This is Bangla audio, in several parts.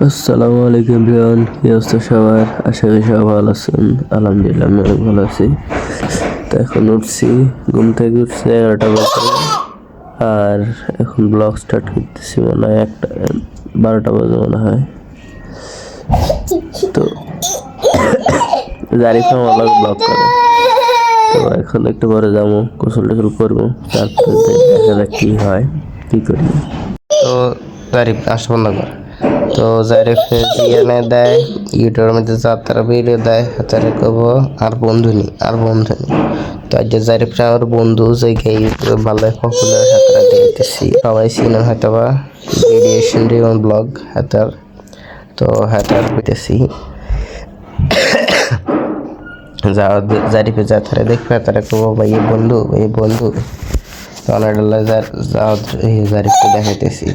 আসসালামু আলাইকুম এভরিওয়ান, কি অবস্থা সবার? আশা করি সবাই ভালো আছেন। আলহামদুলিল্লাহ আমি অনেক ভালো আছি। তো এখন উঠছি, ঘুম থেকে উঠছি 11টা বাজে, আর এখন ব্লগ স্টার্ট করতেছি মনে হয় 12টা বাজে মনে হয়। তো জারিফা আমার ব্লগ করে, তো এখন একটু পরে যাবো, গোসল টোসল করবো, তারপরে দেখা যাক কি হয়, কি করি। তো জারিফ আসবো না কর। তো জারিফ জিয়ানে দেয় ইউটিউবের মধ্যে যাত্রা ভিডিও দেয়, হাতারে কব আর বন্ধু নি। তো আজ জারিফ আমার বন্ধু যে ইউটিউবে ভালো পপুলার হাতারা দিতেছি, সবাই চিনেন হয়তো বা রেডিয়েশন ডিমন ব্লগ হাতার। তো হাতার হইতেছি জারিফে যাত্রা দেখবে, হাতারে কব ভাই বন্ধু তো অনাডাল্লা জারিফকে দেখাইতেছি।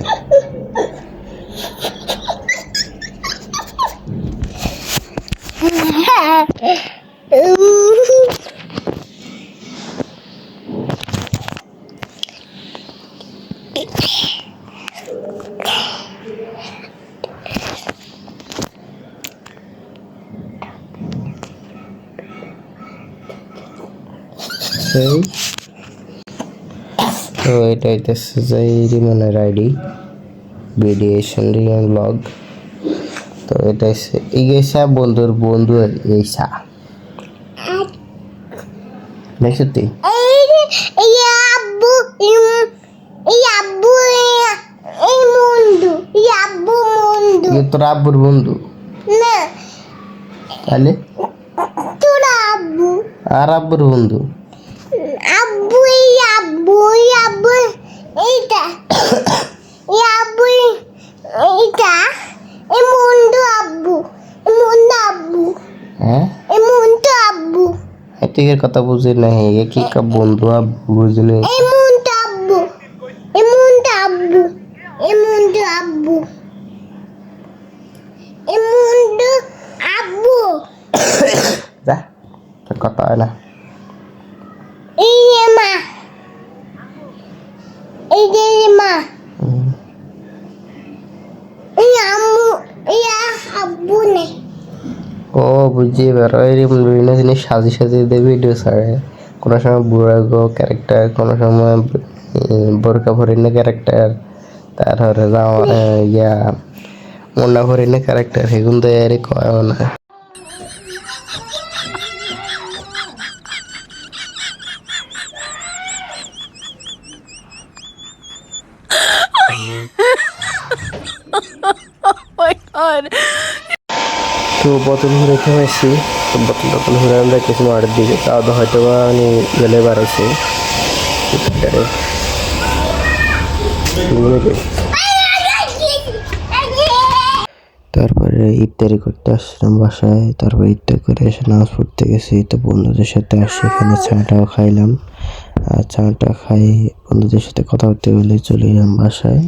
তো এটা হইতেছে যে রিমনের আইডি ভিডিয়েশন রিমন ব্লগ। তো এটা হচ্ছে এইসা বন্ধুর বন্ধু এইসা নাই সত্যি তোর আব্বুর বন্ধু তাহলে আর আব্বুর বন্ধু এটিকের কথা বুঝি নাই, কি বন্ধু আব্বু বুঝলি? যা কথা হয় না। ও বুঝি বেরো এরকম বিভিন্ন জিনিস সাজিয়ে দিয়ে ভিডিও ছাড়ে। কোনো সময় বুড়া গো ক্যারেক্টার, কোনো সময় বোরকা ভরিনে ক্যারেক্টার, তারপরে ইয়া মুন্না ভরিনে ক্যারেক্টার, সেগুলো তো এর কয় না। তো বোতল ঘুরে খেয়েছি, তো বোতল ঘুরে আমরা কিছু মাঠের দিকে, তাও তো হয়তো বা আমি গেলে বাড়াইছি। তারপরে ইফতারি করতে আসলাম বাসায়, তারপরে ইফতার করে এসে নামাজ পড়তে গেছি। তো বন্ধুদের সাথে আসি, এখানে চাটাও খাইলাম, আর চাটা খাই বন্ধুদের সাথে কথা বলতে বলে চলে এলাম বাসায়।